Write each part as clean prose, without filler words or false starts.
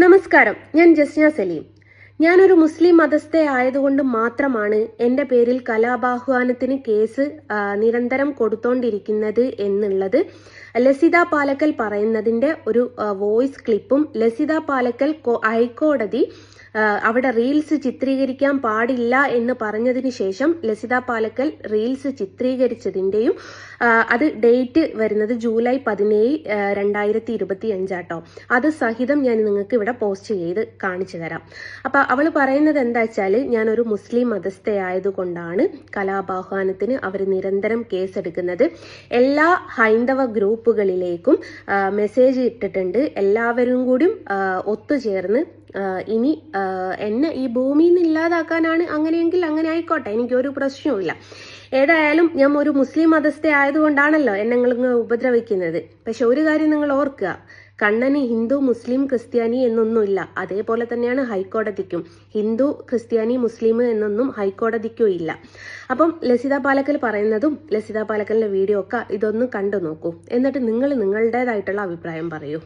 നമസ്കാരം, ഞാൻ ജസ്ന സലീം. ഞാനൊരു മുസ്ലിം മതസ്ഥ ആയതുകൊണ്ട് മാത്രമാണ് എൻ്റെ പേരിൽ കലാപാഹ്വാനത്തിന് കേസ് നിരന്തരം കൊടുത്തോണ്ടിരിക്കുന്നത് എന്നുള്ളത് ലസിത പാലക്കൽ പറയുന്നതിൻ്റെ ഒരു വോയിസ് ക്ലിപ്പും ലസിത പാലക്കൽ ഹൈക്കോടതി അവിടെ റീൽസ് ചിത്രീകരിക്കാൻ പാടില്ല എന്ന് പറഞ്ഞതിന് ശേഷം ലസിത പാലക്കൽ റീൽസ് ചിത്രീകരിച്ചതിൻ്റെയും അത് ഡേറ്റ് വരുന്നത് ജൂലൈ 17, 2025 അത് സഹിതം ഞാൻ നിങ്ങൾക്ക് ഇവിടെ പോസ്റ്റ് ചെയ്ത് കാണിച്ചു തരാം. അപ്പൊ അവള് പറയുന്നത് എന്താ വെച്ചാൽ ഞാനൊരു മുസ്ലിം മതസ്ഥയായതുകൊണ്ടാണ് കലാപാഹ്വാനത്തിന് അവർ നിരന്തരം കേസെടുക്കുന്നത്. എല്ലാ ഹൈന്ദവ ഗ്രൂപ്പുകളിലേക്കും മെസ്സേജ് ഇട്ടിട്ടുണ്ട്. എല്ലാവരും കൂടി ഒത്തുചേർന്ന് ഇനി എന്നെ ഈ ഭൂമിയിൽ നിന്ന് ഇല്ലാതാക്കാനാണ്, അങ്ങനെയെങ്കിൽ അങ്ങനെ ആയിക്കോട്ടെ, എനിക്കൊരു പ്രശ്നവുമില്ല. ഏതായാലും ഞാൻ ഒരു മുസ്ലിം മതസ്ഥ ആയതുകൊണ്ടാണല്ലോ എന്നെ നിങ്ങൾ ഉപദ്രവിക്കുന്നത്. പക്ഷെ ഒരു കാര്യം നിങ്ങൾ ഓർക്കുക, കണ്ണന് ഹിന്ദു, മുസ്ലിം, ക്രിസ്ത്യാനി എന്നൊന്നുമില്ല. അതേപോലെ തന്നെയാണ് ഹൈക്കോടതിക്കും. ഹിന്ദു, ക്രിസ്ത്യാനി, മുസ്ലിം എന്നൊന്നും ഹൈക്കോടതിക്കും ഇല്ല. അപ്പം ലസിത പാലക്കൽ പറയുന്നതും ലസിത പാലക്കലിന്റെ വീഡിയോ ഒക്കെ ഇതൊന്നും കണ്ടു നോക്കൂ. എന്നിട്ട് നിങ്ങൾ നിങ്ങളുടേതായിട്ടുള്ള അഭിപ്രായം പറയൂ.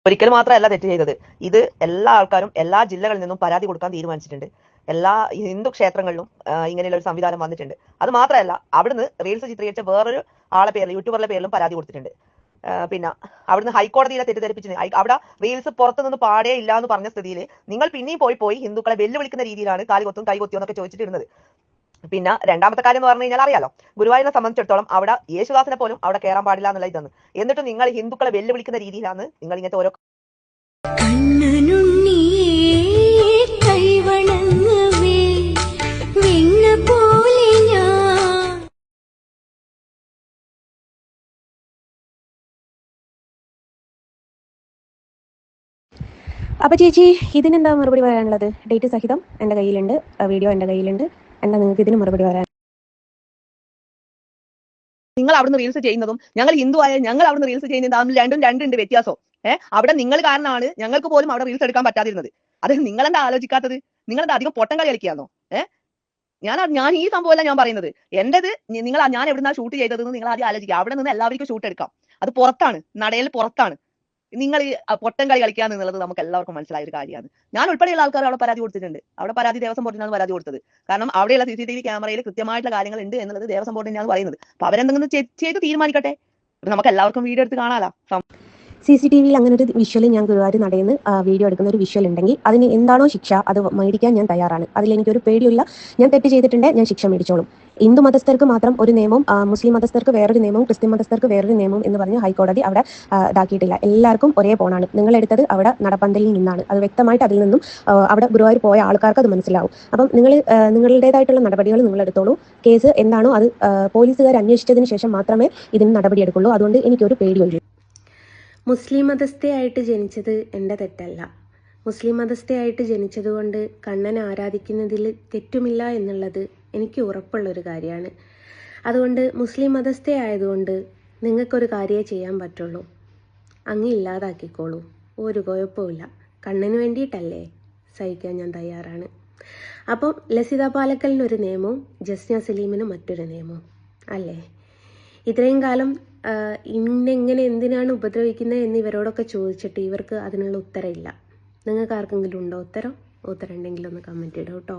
ഒരിക്കൽ മാത്രമല്ല തെറ്റ് ചെയ്തത്. ഇത് എല്ലാ ആൾക്കാരും എല്ലാ ജില്ലകളിൽ നിന്നും പരാതി കൊടുക്കാൻ തീരുമാനിച്ചിട്ടുണ്ട്. എല്ലാ ഹിന്ദു ക്ഷേത്രങ്ങളിലും ഇങ്ങനെയുള്ള ഒരു സംവിധാനം വന്നിട്ടുണ്ട്. അത് മാത്രമല്ല, അവിടുന്ന് റീൽസ് ചിത്രീകരിച്ച വേറൊരു ആളെ പേരിൽ, യൂട്യൂബറുടെ പേരിലും പരാതി കൊടുത്തിട്ടുണ്ട്. പിന്നെ അവിടുന്ന് ഹൈക്കോടതിയിലെ തെറ്റിദ്ധരിപ്പിച്ചിട്ടുണ്ട്. അവിടെ റീൽസ് പുറത്തുനിന്ന് പാടേ ഇല്ല എന്ന് പറഞ്ഞ സ്ഥിതിയിൽ നിങ്ങൾ പിന്നെയും പോയി ഹിന്ദുക്കളെ വെല്ലുവിളിക്കുന്ന രീതിയിലാണ് കാലുകൊത്തും കൈകൊത്തിയോ എന്നൊക്കെ ചോദിച്ചിട്ടിരുന്നത്. പിന്നെ രണ്ടാമത്തെ കാര്യം എന്ന് പറഞ്ഞു കഴിഞ്ഞാൽ അറിയാലോ, ഗുരുവായൂരിനെ സംബന്ധിച്ചിടത്തോളം അവിടെ യേശുദാസിനെ പോലും അവിടെ കയറാൻ പാടില്ല എന്നുള്ള ഇതാണ്. എന്നിട്ട് നിങ്ങൾ ഹിന്ദുക്കളെ വെല്ലുവിളിക്കുന്ന രീതിയിലാണ് നിങ്ങൾ ഇങ്ങനത്തെ ഓരോ അപ്പോൾ ചേച്ചി ഇതിനെന്താ മറുപടി പറയാനുള്ളത്? ഡേറ്റ് സഹിതം എൻ്റെ കയ്യിലുണ്ട്, വീഡിയോ എൻ്റെ കയ്യിലുണ്ട്. എന്താ നിങ്ങൾക്ക് ഇതിന് മറുപടി പറയാൻ? നിങ്ങൾ അവിടുന്ന് റീൽസ് ചെയ്യുന്നതും ഞങ്ങൾ ഹിന്ദു ആയ ഞങ്ങൾ അവിടുന്ന് റീൽസ് ചെയ്യുന്നതും തമ്മിൽ രണ്ടുണ്ട് വ്യത്യാസം. അവിടെ നിങ്ങൾ കാരണമാണ് ഞങ്ങൾക്ക് പോലും അവിടെ റീൽസ് എടുക്കാൻ പറ്റാതിരുന്നത്. അത് നിങ്ങളെന്താ ആലോചിക്കാത്തത്? നിങ്ങളെന്താ അധികം പൊട്ടം കളി കളിക്കാന്നോ? ഞാൻ ഈ സംഭവമല്ല ഞാൻ പറയുന്നത്. എന്റേത് ഞാൻ എവിടുന്നാ ഷൂട്ട് ചെയ്തതെന്ന് നിങ്ങൾ ആദ്യം ആലോചിക്കുക. അവിടെ നിന്ന് എല്ലാവർക്കും ഷൂട്ട് എടുക്കാം. അത് പുറത്താണ്, നടയിൽ പുറത്താണ്. നിങ്ങൾ ഈ പൊട്ടം കളി കളിക്കാന്നുള്ളത് നമുക്ക് എല്ലാവർക്കും മനസ്സിലായ ഒരു കാര്യമാണ്. ഞാൻ ഉൾപ്പെടെയുള്ള ആൾക്കാർ അവിടെ പരാതി കൊടുത്തിട്ടുണ്ട്. അവിടെ പരാതി ദേവസ്വം ബോർഡിനാണ് പരാതി കൊടുത്തത്. കാരണം അവിടെയുള്ള CCTV ക്യാമറയിൽ കൃത്യമായിട്ടുള്ള കാര്യങ്ങൾ ഉണ്ട് എന്നുള്ളത് ദേവസ്വം ബോർഡിനാണ് പറയുന്നത്. അപ്പൊ അവരെന്തെങ്കിലും ചെയ്ത് തീരുമാനിക്കട്ടെ. നമുക്ക് എല്ലാവർക്കും വീഡിയോ എടുത്ത് കാണാലോ. CCTVയിൽ അങ്ങനെ ഒരു വിഷ്വൽ ഞാൻ ഗുരുവായൂർ നടന്ന് വീഡിയോ എടുക്കുന്ന ഒരു വിഷ്വൽ ഉണ്ടെങ്കിൽ അതിന് എന്താണോ ശിക്ഷ അത് മേടിക്കാൻ ഞാൻ തയ്യാറാണ്. അതിലെനിക്കൊരു പേടിയില്ല. ഞാൻ തെറ്റ് ചെയ്തിട്ടുണ്ട്, ഞാൻ ശിക്ഷ മേടിച്ചോളും. ഹിന്ദു മതസ്ഥർക്ക് മാത്രം ഒരു നിയമവും, മുസ്ലിം മതസ്ഥർക്ക് വേറൊരു നിയമവും, ക്രിസ്ത്യൻ മതസ്ഥർക്ക് വേറൊരു നിയമവും എന്ന് പറഞ്ഞ് ഹൈക്കോടതി അവിടെ ഇതാക്കിയിട്ടില്ല. എല്ലാവർക്കും ഒരേ ഫോണാണ്. നിങ്ങളെടുത്തത് അവിടെ നടപ്പന്തലിൽ നിന്നാണ്. അത് വ്യക്തമായിട്ട് അതിൽ നിന്നും അവിടെ ഗുരുവായൂർ പോയ ആൾക്കാർക്ക് അത് മനസ്സിലാവും. അപ്പം നിങ്ങളുടേതായിട്ടുള്ള നടപടികൾ നിങ്ങൾ എടുത്തോളൂ. കേസ് എന്താണോ അത് പോലീസുകാർ അന്വേഷിച്ചതിന് ശേഷം മാത്രമേ ഇതിന് നടപടിയെടുക്കുള്ളൂ. അതുകൊണ്ട് എനിക്കൊരു പേടിയുള്ളൂ. മുസ്ലിം മതസ്ഥയായിട്ട് ജനിച്ചത് എൻ്റെ തെറ്റല്ല. മുസ്ലിം മതസ്ഥയായിട്ട് ജനിച്ചതുകൊണ്ട് കണ്ണനെ ആരാധിക്കുന്നതിൽ തെറ്റുമില്ല എന്നുള്ളത് എനിക്ക് ഉറപ്പുള്ളൊരു കാര്യമാണ്. അതുകൊണ്ട് മുസ്ലിം മതസ്ഥയായതുകൊണ്ട് നിങ്ങൾക്കൊരു കാര്യമേ ചെയ്യാൻ പറ്റുള്ളൂ. അങ്ങ് ഇല്ലാതാക്കിക്കോളൂ, ഒരു കുഴപ്പമില്ല. കണ്ണന് വേണ്ടിയിട്ടല്ലേ, സഹിക്കാൻ ഞാൻ തയ്യാറാണ്. അപ്പം ലസിത പാലക്കലിനൊരു നിയമവും ജസ്ന സലീമിന് മറ്റൊരു നിയമവും അല്ലേ? ഇത്രയും കാലം ഇന്നെങ്ങനെ എന്തിനാണ് ഉപദ്രവിക്കുന്നത് എന്ന് ഇവരോടൊക്കെ ചോദിച്ചിട്ട് ഇവർക്ക് അതിനുള്ള ഉത്തരമില്ല. നിങ്ങൾക്ക് ആർക്കെങ്കിലും ഉണ്ടോ ഉത്തരം ഉണ്ടെങ്കിൽ ഒന്ന് കമൻറ്റ് ഇടും കേട്ടോ.